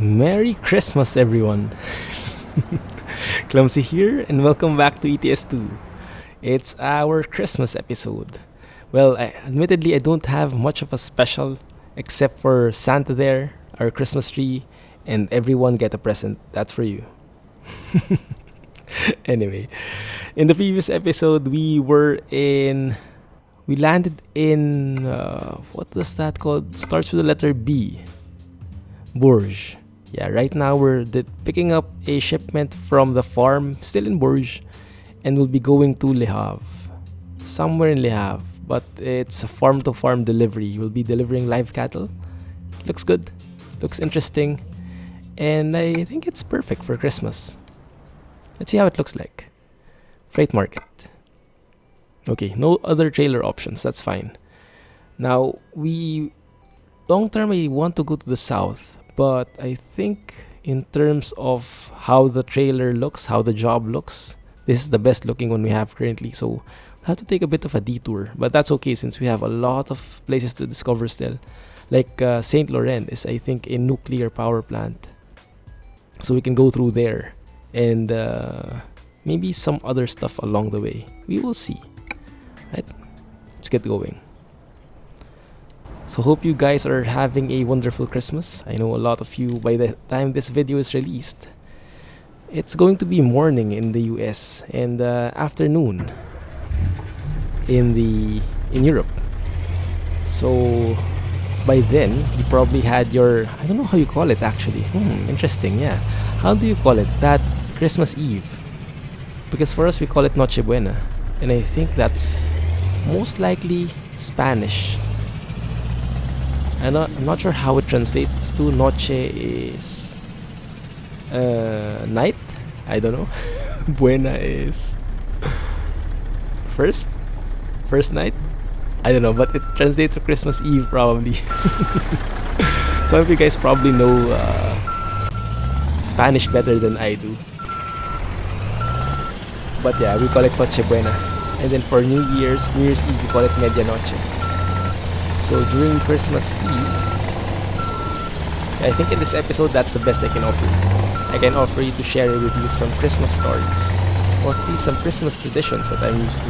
Merry Christmas, everyone! Clumsy here, and welcome back to ETS2. It's our Christmas episode. Well, admittedly, I don't have much of a special except for Santa there, our Christmas tree, and everyone get a present. That's for you. Anyway, in the previous episode, we landed in, what was that called? Starts with the letter B. Bourges. Yeah, right now picking up a shipment from the farm, still in Bourges, and we'll be going to Le Havre. Somewhere in Le Havre, but it's a farm to farm delivery. We'll be delivering live cattle. Looks good, looks interesting, and I think it's perfect for Christmas. Let's see how it looks like. Freight market. Okay, no other trailer options, that's fine. Now, long term, I want to go to the south, but I think in terms of how the trailer looks, how the job looks, this is the best looking one we have currently. So we'll have to take a bit of a detour, but that's okay since we have a lot of places to discover still. Like Saint Laurent is, I think, a nuclear power plant, so we can go through there and maybe some other stuff along the way. We will see. Right? Let's get going. So hope you guys are having a wonderful Christmas. I know a lot of you, by the time this video is released, it's going to be morning in the US and afternoon in Europe. So by then you probably had your, I don't know how you call it actually. Interesting, yeah. How do you call it? That Christmas Eve. Because for us we call it Noche Buena, and I think that's most likely Spanish. I'm not sure how it translates to. Noche is night. I don't know. Buena is first night. I don't know, but it translates to Christmas Eve probably. Some of you guys probably know Spanish better than I do. But yeah, we call it Noche Buena. And then for New Year's Eve, we call it Medianoche. So during Christmas Eve, I think in this episode that's the best I can offer you. I can offer you to share with you some Christmas stories, or at least some Christmas traditions that I'm used to.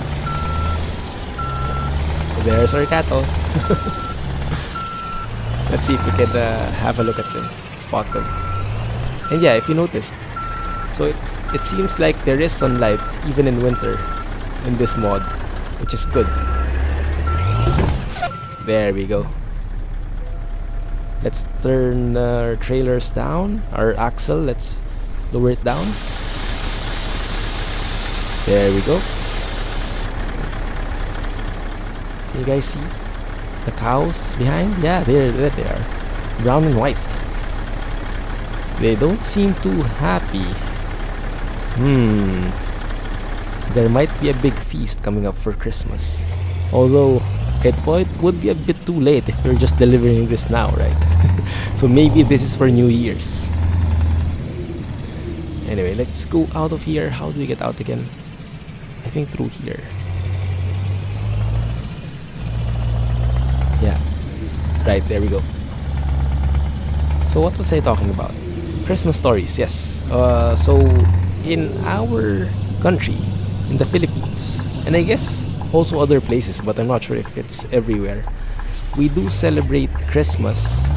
So there's our cattle. Let's see if we can have a look at them, spot them. And yeah, if you noticed, so it seems like there is sunlight even in winter in this mod, which is good. There we go. Let's turn our trailers down. Our axle, let's lower it down. There we go. Can you guys see the cows behind? Yeah, there they are. Brown and white. They don't seem too happy. There might be a big feast coming up for Christmas. Although it would be a bit too late if we're just delivering this now, right? So maybe this is for New Year's. Anyway, let's go out of here. How do we get out again? I think through here. Yeah. Right, there we go. So what was I talking about? Christmas stories, yes. So in our country, in the Philippines, and I guess also other places, but I'm not sure if it's everywhere, we do celebrate Christmas,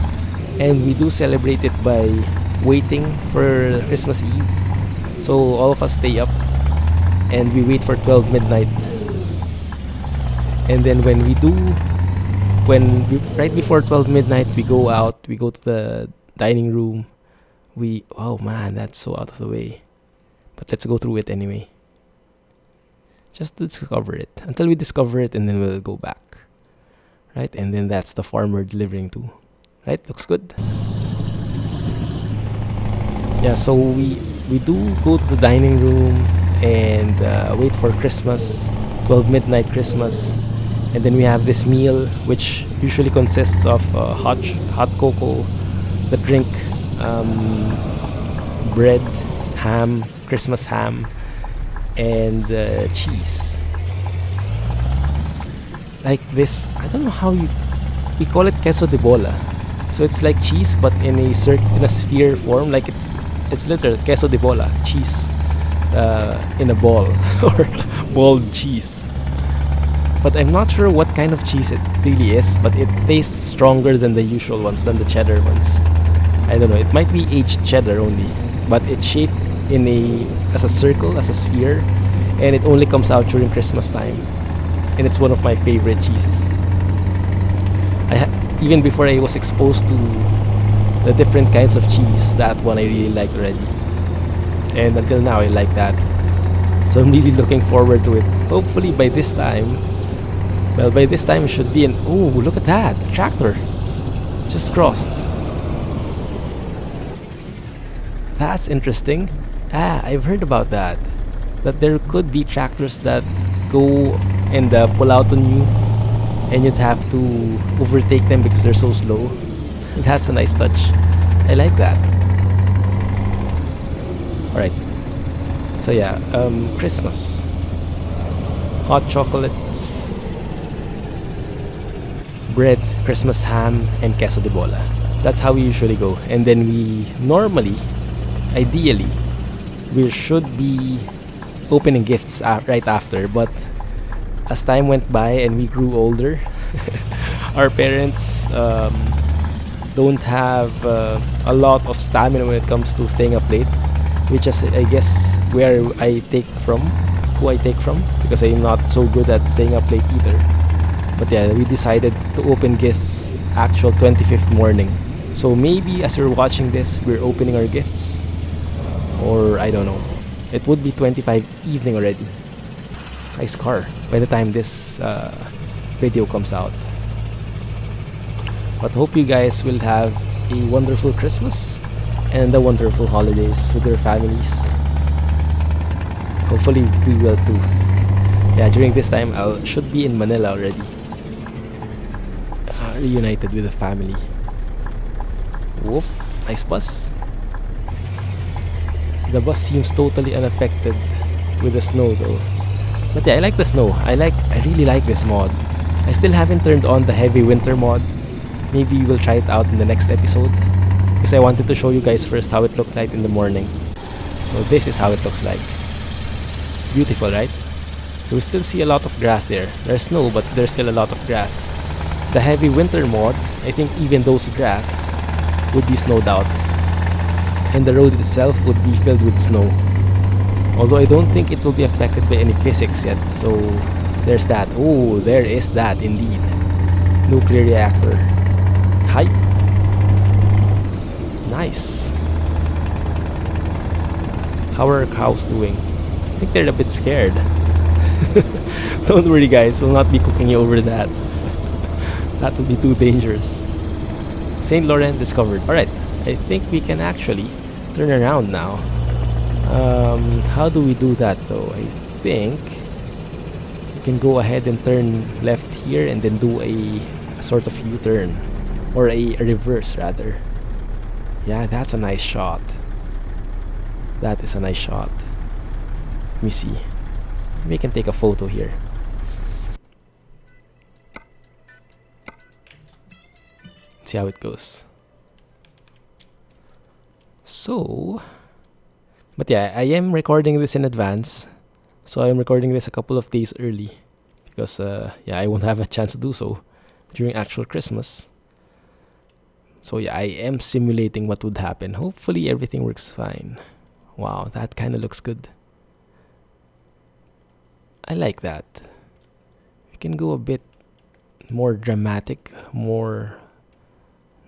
and we do celebrate it by waiting for Christmas Eve. So all of us stay up and we wait for 12 midnight, and then right before 12 midnight we go out, we go to the dining room. Oh man, that's so out of the way, but let's go through it anyway. Just to discover it. Until we discover it, and then we'll go back. Right? And then that's the farmer delivering to. Right? Looks good. Yeah, so we do go to the dining room and wait for Christmas, 12 midnight Christmas. And then we have this meal, which usually consists of hot cocoa, the drink, bread, ham, Christmas ham, and cheese. Like this, I don't know how we call it queso de bola. So it's like cheese, but in a sphere form. Like it's literal queso de bola, cheese in a ball or balled cheese. But I'm not sure what kind of cheese it really is, but it tastes stronger than the usual ones, than the cheddar ones. I don't know, it might be aged cheddar only, but it's shaped as a circle, as a sphere, and it only comes out during Christmas time. And it's one of my favorite cheeses. Even before I was exposed to the different kinds of cheese, that one I really liked already. And until now, I like that. So I'm really looking forward to it. Hopefully by this time, it should be oh, look at that! Tractor! Just crossed. That's interesting. I've heard about that. That there could be tractors that go and pull out on you, and you'd have to overtake them because they're so slow. That's a nice touch. I like that. Alright. So yeah, Christmas. Hot chocolates, bread, Christmas ham, and queso de bola. That's how we usually go. And then ideally, we should be opening gifts right after. But as time went by and we grew older, our parents don't have a lot of stamina when it comes to staying up late, which is, I guess, who I take from, because I'm not so good at staying up late either. But yeah, we decided to open gifts actual 25th morning. So maybe as you're watching this, we're opening our gifts, or I don't know. It would be 25 evening already. Nice car by the time this video comes out. But hope you guys will have a wonderful Christmas and a wonderful holidays with your families. Hopefully we will too. Yeah, during this time I should be in Manila already, reunited with the family. Whoop, nice bus. The bus seems totally unaffected with the snow though. But yeah, I like the snow. I really like this mod. I still haven't turned on the heavy winter mod. Maybe we'll try it out in the next episode, because I wanted to show you guys first how it looked like in the morning. So this is how it looks like. Beautiful, right? So we still see a lot of grass there. There's snow, but there's still a lot of grass. The heavy winter mod, I think even those grass would be snowed out, and the road itself would be filled with snow. Although I don't think it will be affected by any physics yet. So there's that. Oh, there is that indeed. Nuclear reactor. Hi. Nice. How are our cows doing? I think they're a bit scared. Don't worry guys, we'll not be cooking you over that. That would be too dangerous. St. Laurent discovered. Alright, I think we can actually turn around now. How do we do that though? I think you can go ahead and turn left here and then do a sort of U-turn, or a reverse rather. Yeah, that's a nice shot. That is a nice shot. Let me see. Maybe we can take a photo here. See how it goes. So, but yeah, I am recording this in advance. So I'm recording this a couple of days early, because yeah, I won't have a chance to do so during actual Christmas. So yeah, I am simulating what would happen. Hopefully everything works fine. Wow, that kind of looks good. I like that. We can go a bit more dramatic, more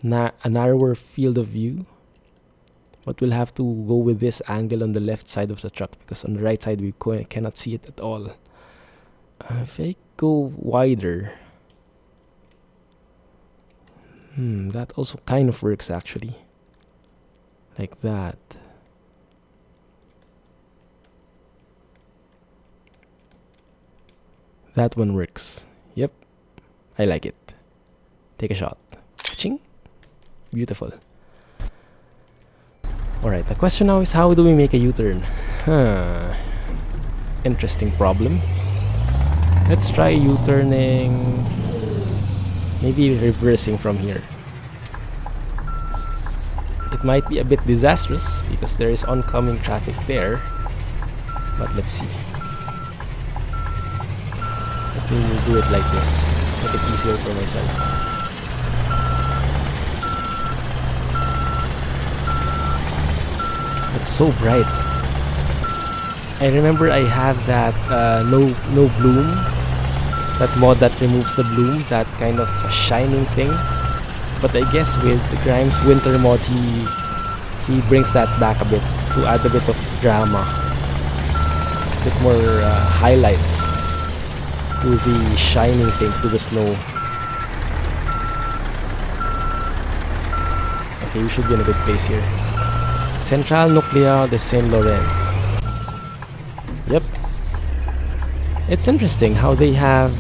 a narrower field of view. But we'll have to go with this angle on the left side of the truck, because on the right side we cannot see it at all. If I go wider, that also kind of works actually. Like that. That one works. Yep. I like it. Take a shot. Ching. Beautiful. Alright, the question now is, how do we make a U-turn? Interesting problem. Let's try U-turning. Maybe reversing from here. It might be a bit disastrous because there is oncoming traffic there, but let's see. Let me do it like this, make it easier for myself. It's so bright. I remember I have that no bloom, that mod that removes the bloom, that kind of shining thing. But I guess with the Grimes winter mod, he brings that back a bit to add a bit of drama, a bit more highlight to the shining things, to the snow. Okay, we should be in a good place here. Centrale Nucléaire de Saint-Laurent. Yep. It's interesting how they have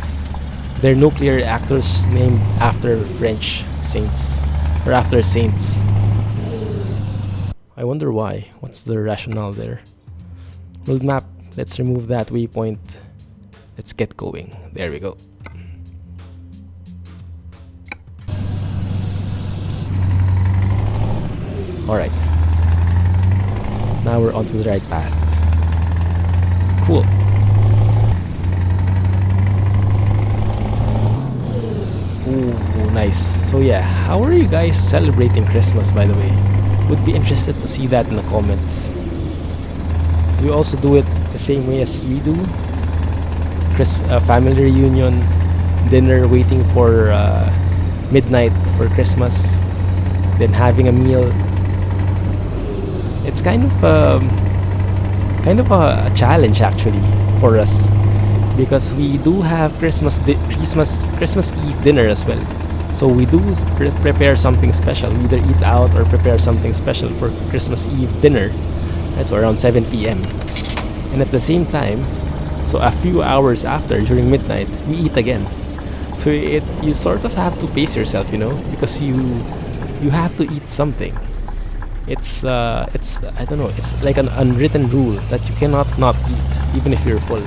their nuclear reactors named after French saints, or after saints. I wonder why. What's the rationale there? World map. Let's remove that waypoint. Let's get going. There we go. Alright. Now we're onto the right path. Cool. Ooh, nice. So yeah, how are you guys celebrating Christmas, by the way? Would be interested to see that in the comments. Do you also do it the same way as we do? Family reunion, dinner, waiting for midnight for Christmas, then having a meal. It's kind of a challenge actually for us, because we do have Christmas Eve dinner as well. So we do prepare something special. We either eat out or prepare something special for Christmas Eve dinner. That's around 7 p.m. And at the same time, so a few hours after, during midnight, we eat again. So you sort of have to pace yourself, you know, because you have to eat something. It's I don't know, it's like an unwritten rule that you cannot not eat even if you're full,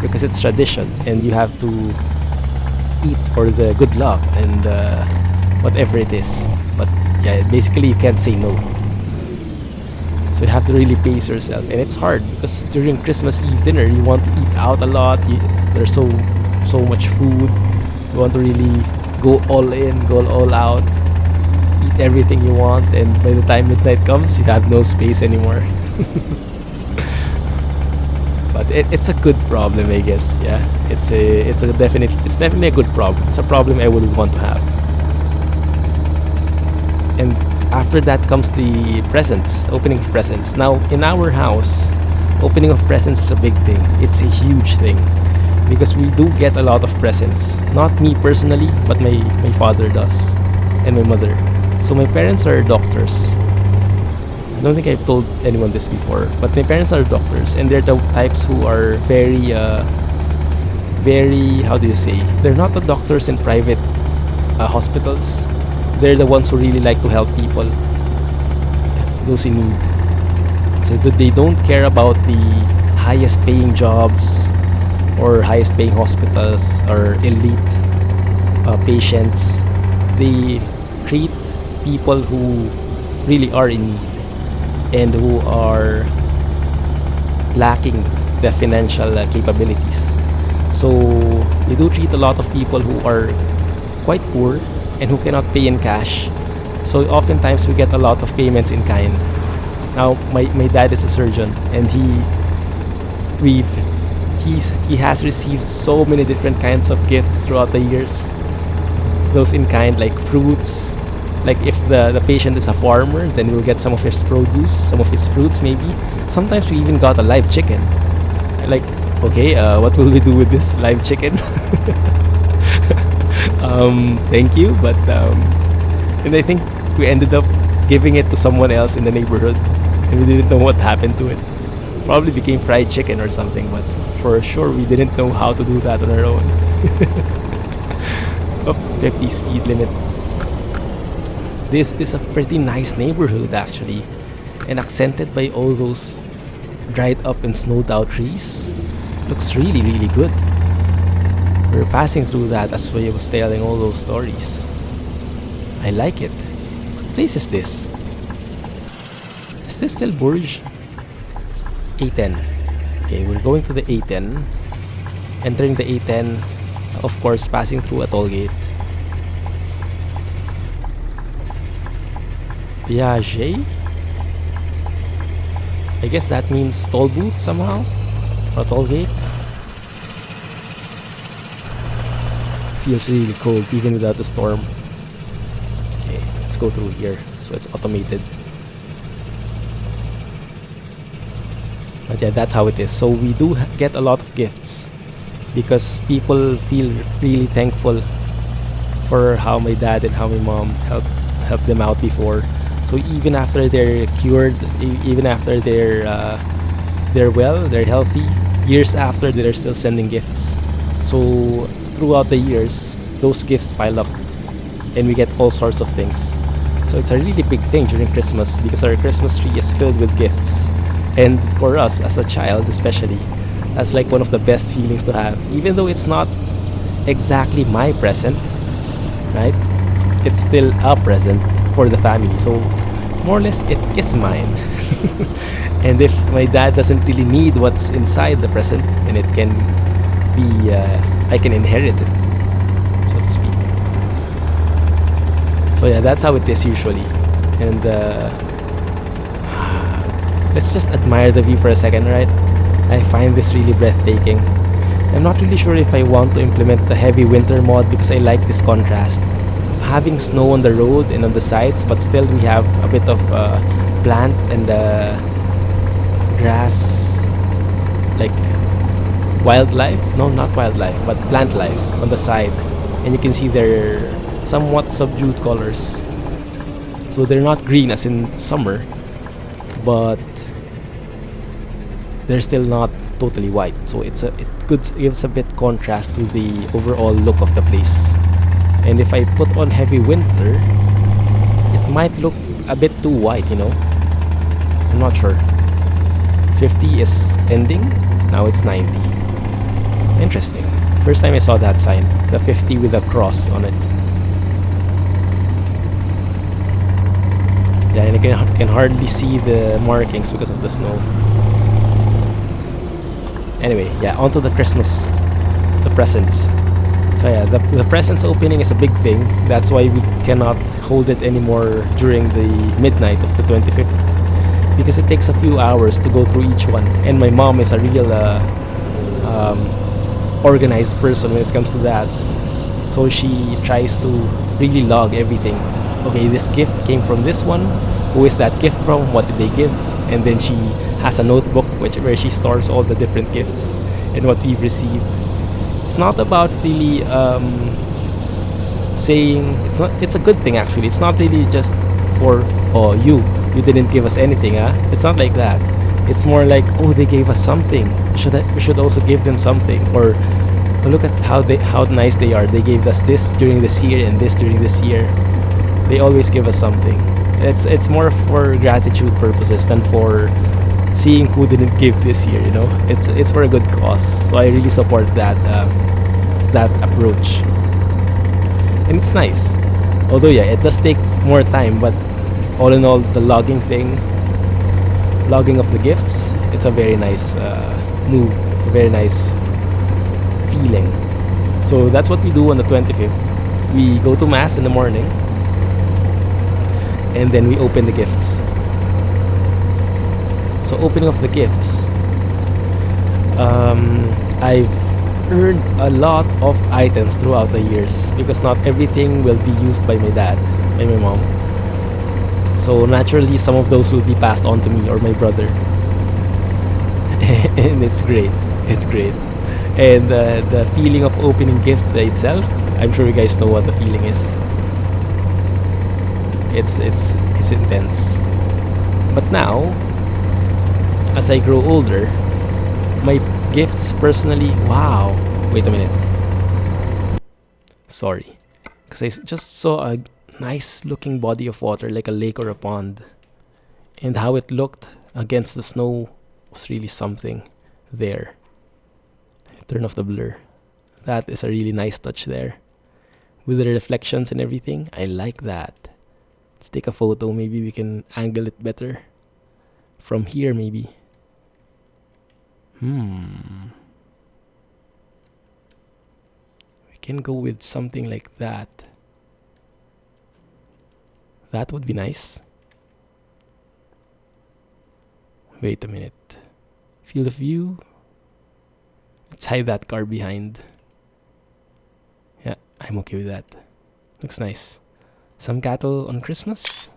because it's tradition and you have to eat for the good luck and whatever it is. But yeah, basically you can't say no. So you have to really pace yourself, and it's hard because during Christmas Eve dinner you want to eat out a lot. There's so much food. You want to really go all in, go all out, eat everything you want, and by the time midnight comes, you have no space anymore. But it's a good problem, I guess. Yeah, it's definitely a good problem. It's a problem I would want to have. And after that comes the presents, opening of presents. Now in our house, opening of presents is a big thing. It's a huge thing because we do get a lot of presents. Not me personally, but my father does, and my mother. So my parents are doctors. I don't think I've told anyone this before, but my parents are doctors, and they're the types who are very, how do you say? They're not the doctors in private hospitals. They're the ones who really like to help people, those in need. So they don't care about the highest paying jobs or highest paying hospitals or elite patients. They treat people who really are in need and who are lacking the financial capabilities. So they do treat a lot of people who are quite poor and who cannot pay in cash. So oftentimes we get a lot of payments in kind. Now my dad is a surgeon, and he has received so many different kinds of gifts throughout the years. Those in kind, like fruits. Like if the patient is a farmer, then we'll get some of his produce, some of his fruits maybe. Sometimes we even got a live chicken. Like, okay, what will we do with this live chicken? Thank you, but and I think we ended up giving it to someone else in the neighborhood, and we didn't know what happened to it. Probably became fried chicken or something, but for sure we didn't know how to do that on our own. Oh, 50 speed limit. This is a pretty nice neighborhood actually, and accented by all those dried up and snowed out trees. Looks really, really good. We were passing through that as we was telling all those stories. I like it. What place is this? Is this still Bourges? A10. Okay, we're going to the A10. Entering the A10, of course, passing through a toll gate. Piaget? I guess that means toll booth somehow? Or toll gate? Feels really cold even without the storm. Okay, let's go through here. So it's automated. But yeah, that's how it is. So we do get a lot of gifts because people feel really thankful for how my dad and how my mom helped them out before. So even after they're cured, even after they're well, they're healthy, years after they're still sending gifts. So throughout the years, those gifts pile up and we get all sorts of things. So it's a really big thing during Christmas because our Christmas tree is filled with gifts. And for us as a child especially, that's like one of the best feelings to have. Even though it's not exactly my present, right? It's still a present for the family. So more or less it is mine. And if my dad doesn't really need what's inside the present, then it can be, I can inherit it, so to speak. So yeah, that's how it is usually. And let's just admire the view for a second, right? I find this really breathtaking. I'm not really sure if I want to implement the heavy winter mod because I like this contrast of having snow on the road and on the sides, but still we have a bit of plant and grass, like wildlife. No, not wildlife, but plant life on the side. And you can see they're somewhat subdued colors. So they're not green as in summer, but they're still not totally white. So it gives a bit contrast to the overall look of the place. And if I put on heavy winter, it might look a bit too white, you know. I'm not sure. 50 is ending, now it's 90. Interesting. First time I saw that sign, the 50 with a cross on it. Yeah, and I can hardly see the markings because of the snow. Anyway, yeah, onto the Christmas, the presents. So yeah, the presents opening is a big thing. That's why we cannot hold it anymore during the midnight of the 25th. Because it takes a few hours to go through each one. And my mom is a real organized person when it comes to that. So she tries to really log everything. Okay, this gift came from this one. Who is that gift from? What did they give? And then she has a notebook where she stores all the different gifts and what we've received. It's not about really saying it's a good thing actually. It's not really just for you didn't give us anything, huh? It's not like that. It's more like, oh, they gave us something. We should also give them something. Or oh, look at how nice they are. They gave us this during this year and this during this year. They always give us something. It's more for gratitude purposes than for seeing who didn't give this year, you know. It's for a good cause. So I really support that approach. And it's nice. Although yeah, it does take more time, but all in all, the logging of the gifts, it's a very nice move, a very nice feeling. So that's what we do on the 25th. We go to mass in the morning, and then we open the gifts. So opening of the gifts, I've earned a lot of items throughout the years because not everything will be used by my dad and my mom. So naturally, some of those will be passed on to me or my brother. And it's great. It's great. And the feeling of opening gifts by itself, I'm sure you guys know what the feeling is. It's intense. But now, as I grow older, my gifts personally, wow. Wait a minute. Sorry. Because I just saw a nice looking body of water, like a lake or a pond. And how it looked against the snow was really something there. Turn off the blur. That is a really nice touch there. With the reflections and everything, I like that. Let's take a photo, maybe we can angle it better. From here, maybe. We can go with something like that. That would be nice. Wait a minute. Field of view. Let's hide that car behind. Yeah, I'm okay with that. Looks nice. Some cattle on Christmas.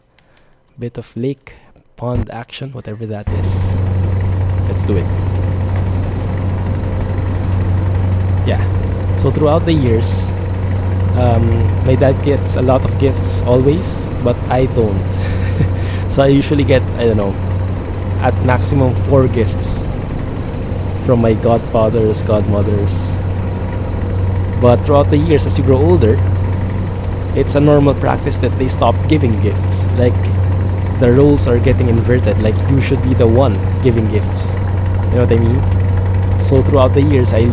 Bit of lake, pond action, whatever that is. Let's do it. Yeah. So throughout the years, my dad gets a lot of gifts always, but I don't. So I usually get, I don't know, at maximum 4 gifts from my godfathers, godmothers. But throughout the years, as you grow older, it's a normal practice that they stop giving gifts. Like, the roles are getting inverted. Like, you should be the one giving gifts. You know what I mean? So throughout the years, I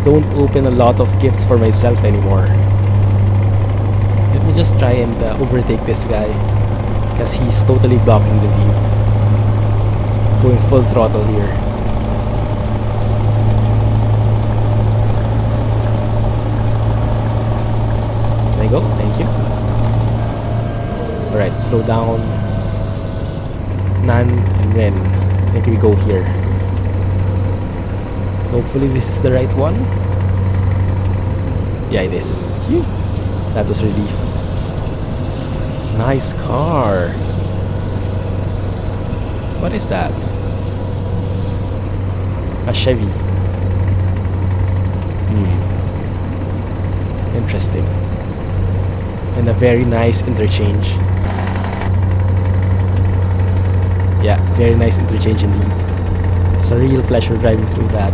don't open a lot of gifts for myself anymore. Let me just try and overtake this guy, because he's totally blocking the view. Going full throttle here. There you go, thank you. Alright, slow down. Nan and Ren. I think we go here. Hopefully this is the right one. Yeah, it is. Phew. That was relief. Nice car. What is that? A Chevy. Interesting. And a very nice interchange. Yeah, very nice interchange indeed. It's a real pleasure driving through that.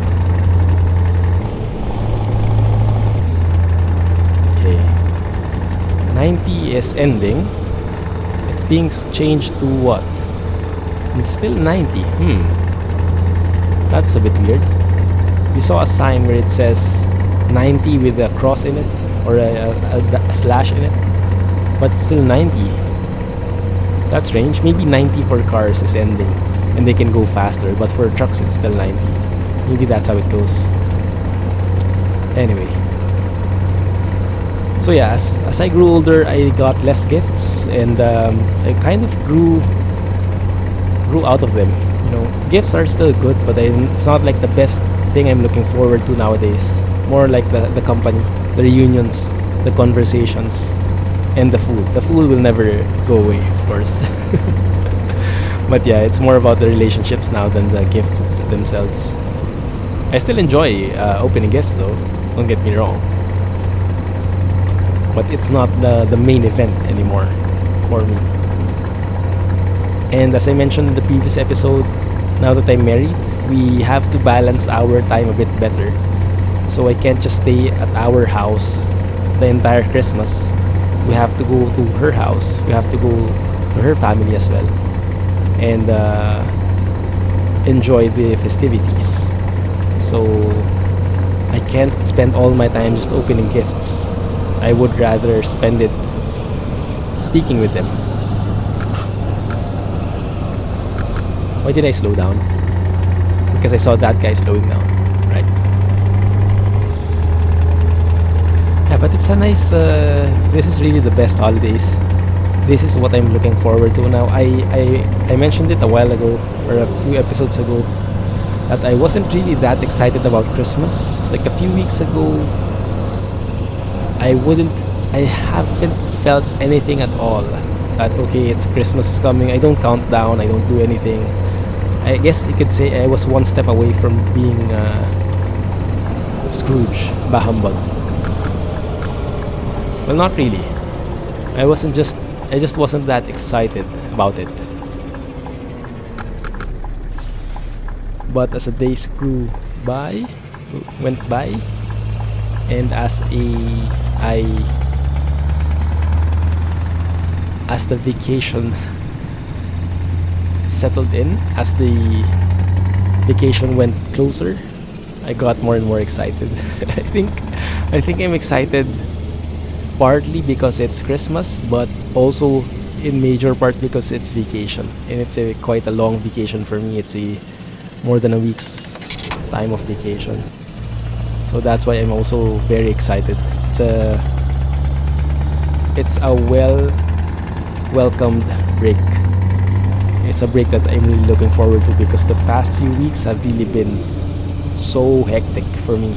Okay. 90 is ending. It's being changed to what? It's still 90. That's a bit weird. We saw a sign where it says 90 with a cross in it, or a slash in it, but it's still 90. That's strange. Maybe 90 for cars is ending and they can go faster, but for trucks it's still 90. Maybe that's how it goes. Anyway, so yeah, as I grew older, I got less gifts, and I kind of grew out of them. You know, gifts are still good, but it's not like the best thing I'm looking forward to nowadays. More like the company, the reunions, the conversations, and the food. The food will never go away, of course. But yeah, it's more about the relationships now than the gifts themselves. I still enjoy opening gifts though, don't get me wrong. But it's not the main event anymore for me. And as I mentioned in the previous episode, now that I'm married, we have to balance our time a bit better. So I can't just stay at our house the entire Christmas. We have to go to her house. We have to go to her family as well, and enjoy the festivities. So I can't spend all my time just opening gifts. I would rather spend it speaking with them. Why did I slow down? Because I saw that guy slowing down, right? Yeah, but it's a nice, this is really the best holidays. This is what I'm looking forward to now. I mentioned it a while ago, or a few episodes ago, that I wasn't really that excited about Christmas. Like a few weeks ago, I haven't felt anything at all. That, okay, it's Christmas is coming, I don't count down, I don't do anything. I guess you could say I was one step away from being Scrooge, Bahumbug. Well, not really. I just wasn't that excited about it. But as the days went by, and as the vacation settled in, as the vacation went closer, I got more and more excited. I think I'm excited partly because it's Christmas, but also in major part because it's vacation, and it's a quite a long vacation for me. It's a more than a week's time of vacation, so that's why I'm also very excited. It's a welcomed break. It's a break that I'm really looking forward to because the past few weeks have really been so hectic for me.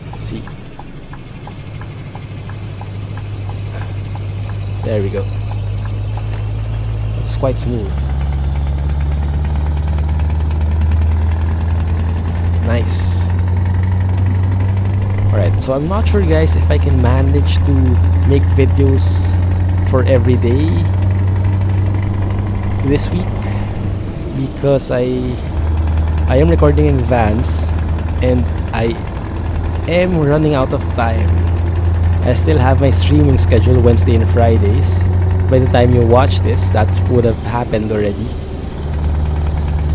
Let's see. There we go. This is quite smooth. Nice. Alright, so I'm not sure guys if I can manage to make videos for every day this week because I am recording in advance and I am running out of time. I still have my streaming schedule Wednesday and Fridays. By the time you watch this, that would have happened already.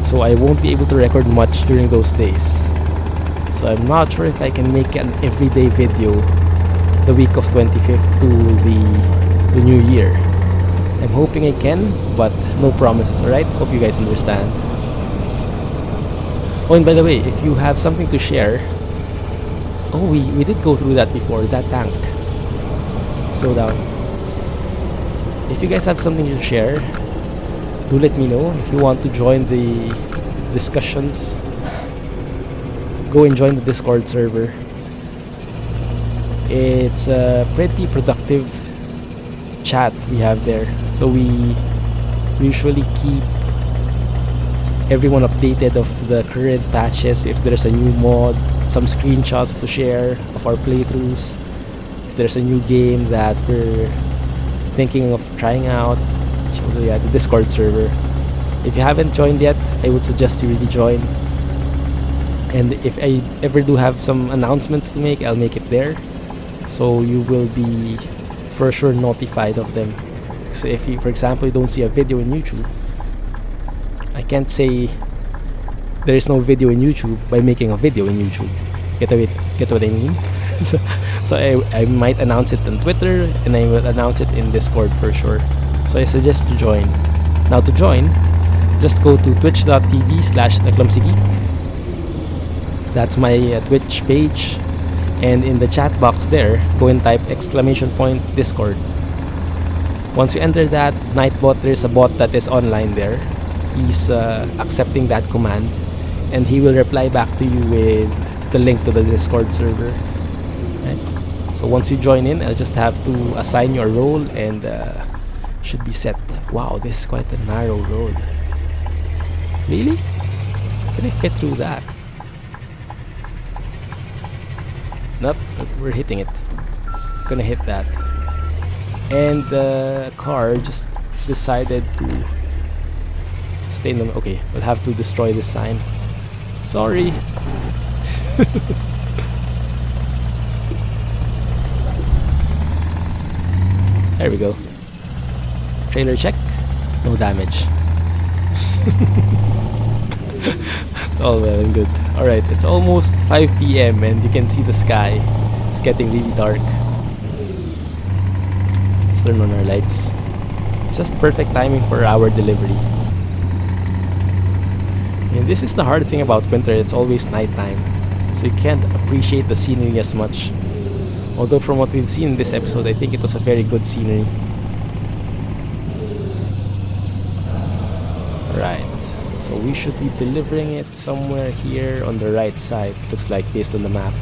So I won't be able to record much during those days. So I'm not sure if I can make an everyday video the week of 25th to the new year. I'm hoping I can, but no promises, alright? Hope you guys understand. Oh, and by the way, if you have something to share... Oh, we did go through that before, that tank. Slow down. If you guys have something to share, do let me know. If you want to join the discussions, go and join the Discord server. It's a pretty productive chat we have there. So we usually keep everyone updated of the current patches, if there's a new mod, some screenshots to share of our playthroughs, if there's a new game that we're thinking of trying out. So yeah, the Discord server. If you haven't joined yet, I would suggest you really join. And if I ever do have some announcements to make, I'll make it there. So you will be for sure notified of them. So if you, for example, you don't see a video in YouTube, I can't say there is no video in YouTube by making a video in YouTube. Get what I mean? so I might announce it on Twitter and I will announce it in Discord for sure. So I suggest you join. Now to join, just go to twitch.tv/theclumsygeek. That's my Twitch page. And in the chat box there, go and type !Discord. Once you enter that Nightbot, there's a bot that is online there. He's accepting that command and he will reply back to you with the link to the Discord server. Right? So once you join in, I'll just have to assign you a role and should be set. Wow, this is quite a narrow road. Really? Can I fit through that? Nope, we're hitting it. Gonna hit that. And the car just decided to stay in the... Okay, we'll have to destroy this sign. Sorry. There we go. Trailer check. No damage. It's all well and good. Alright, it's almost 5 PM and you can see the sky. It's getting really dark. Let's turn on our lights. Just perfect timing for our delivery. And this is the hard thing about winter, it's always nighttime. So you can't appreciate the scenery as much. Although from what we've seen in this episode, I think it was a very good scenery. Right. So we should be delivering it somewhere here on the right side, looks like, based on the map.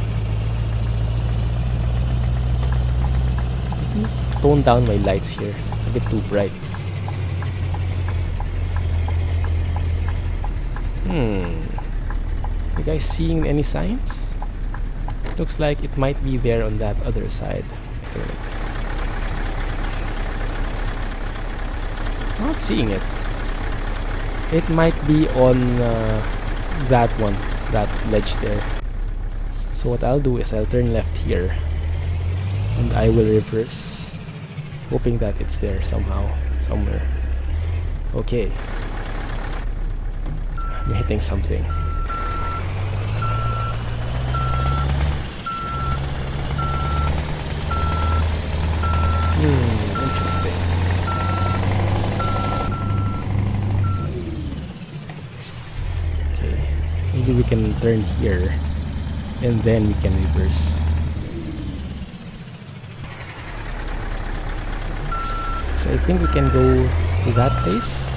Let me tone down my lights here, it's a bit too bright. You guys seeing any signs? Looks like it might be there on that other side. Not seeing it. It might be on that one, that ledge there. So what I'll do is I'll turn left here and I will reverse, hoping that it's there somehow, somewhere. Okay. I'm hitting something. maybe we can turn here and then we can reverse. So I think we can go to that place.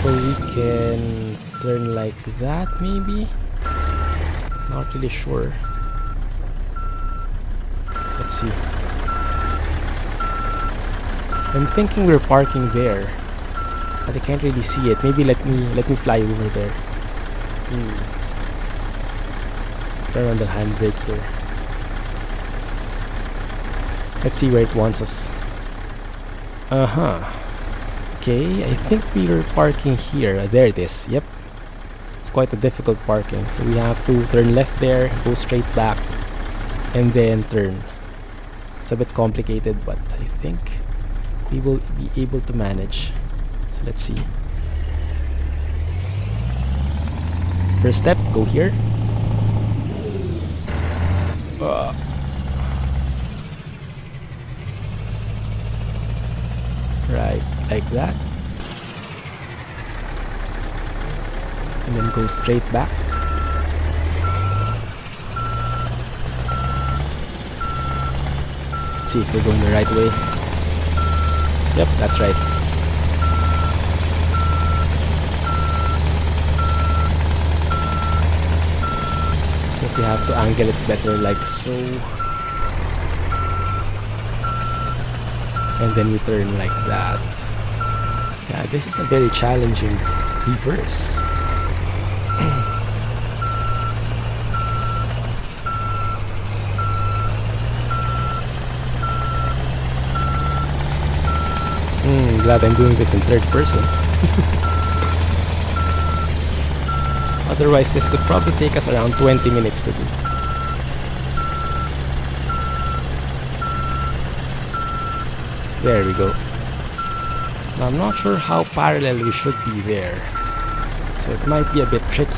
So we can turn like that maybe? Not really sure. Let's see. I'm thinking we're parking there, but I can't really see it. Maybe let me fly over there. Turn on the handbrake here. Let's see where it wants us. Okay, I think we were parking here. There it is. Yep. It's quite a difficult parking. So we have to turn left there, go straight back, and then turn. It's a bit complicated, but I think we will be able to manage. So let's see. First step, go here. Right, like that. And then go straight back. Let's see if we're going the right way. Yep, that's right. I think we have to angle it better, like so. And then we turn like that. Yeah, this is a very challenging reverse. Glad I'm doing this in third person. Otherwise, this could probably take us around 20 minutes to do. There we go. Now, I'm not sure how parallel we should be there, so it might be a bit tricky.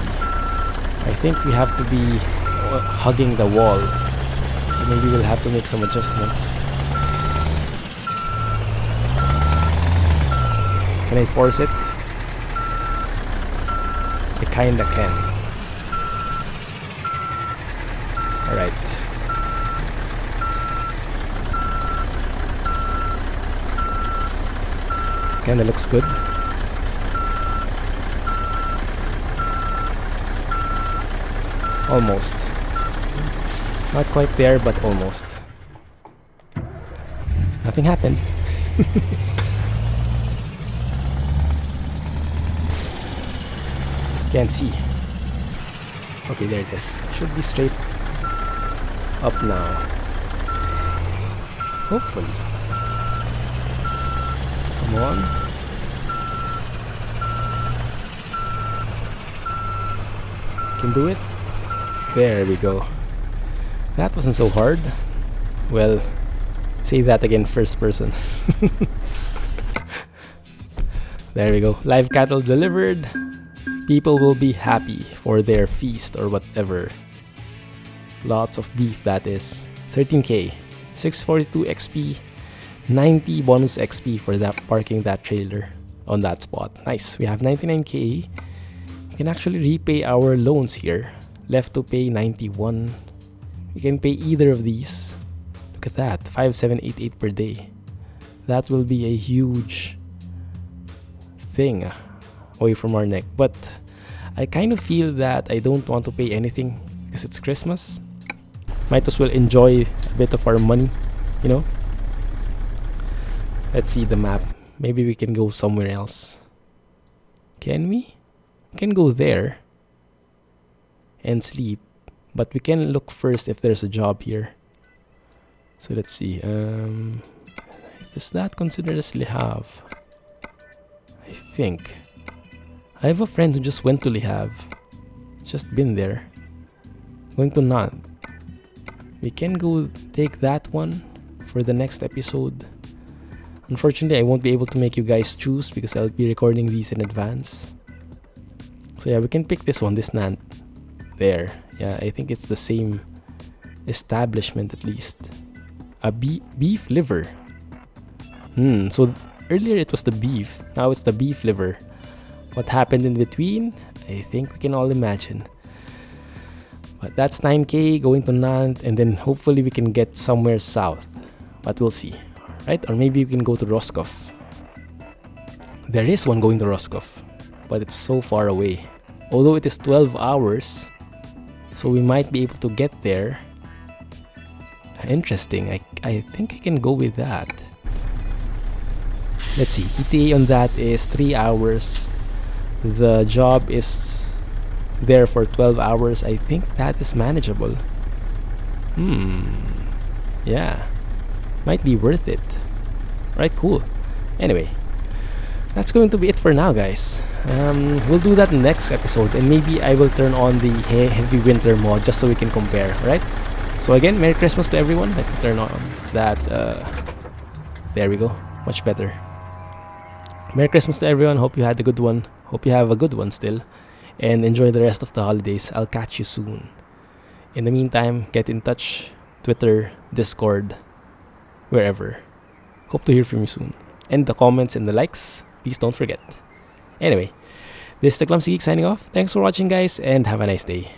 I think we have to be hugging the wall, so maybe we'll have to make some adjustments. Can I force it? I kinda can. Alright. Kinda looks good. Almost. Not quite there, but almost. Nothing happened. Can't see. Okay, there it is. Should be straight up now. Hopefully. Come on. Can do it. There we go. That wasn't so hard. Well, say that again first person. There we go. Live cattle delivered. People will be happy for their feast or whatever. Lots of beef, that is. 13k. 642 XP. 90 bonus XP for that parking that trailer on that spot. Nice. We have 99k. We can actually repay our loans here. Left to pay 91. We can pay either of these. Look at that. 5788 per day. That will be a huge thing away from our neck. But I kind of feel that I don't want to pay anything because it's Christmas. Might as well enjoy a bit of our money, you know. Let's see the map. Maybe we can go somewhere else. Can we? We can go there and sleep, but we can look first if there's a job here. So let's see. Is that considered as Le Havre? I think. I have a friend who just went to Le Havre. Just been there. Going to Nantes. We can go take that one for the next episode. Unfortunately, I won't be able to make you guys choose because I'll be recording these in advance. So yeah, we can pick this one, this Nantes. There. Yeah, I think it's the same establishment at least. A beef liver. So Earlier it was the beef, now it's the beef liver. What happened in between? I think we can all imagine. But that's 9k going to Nantes, and then hopefully we can get somewhere south. But we'll see, right? Or maybe we can go to Roscoff. There is one going to Roscoff, but it's so far away. Although it is 12 hours, so we might be able to get there. Interesting. I think I can go with that. Let's see. ETA on that is 3 hours. The job is there for 12 hours. I think that is manageable. Yeah. Might be worth it. Right, cool. Anyway, that's going to be it for now, guys. We'll do that next episode, and maybe I will turn on the heavy winter mod just so we can compare, right? So again, Merry Christmas to everyone. Let me turn on that. There we go. Much better. Merry Christmas to everyone. Hope you had a good one. Hope you have a good one still. And enjoy the rest of the holidays. I'll catch you soon. In the meantime, get in touch. Twitter, Discord, wherever. Hope to hear from you soon. And the comments and the likes, please don't forget. Anyway, this is the Clumsy Geek signing off. Thanks for watching, guys, and have a nice day.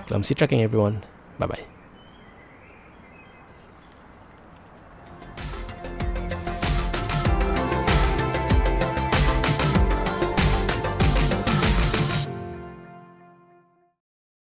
Clumsy trucking, everyone. Bye-bye.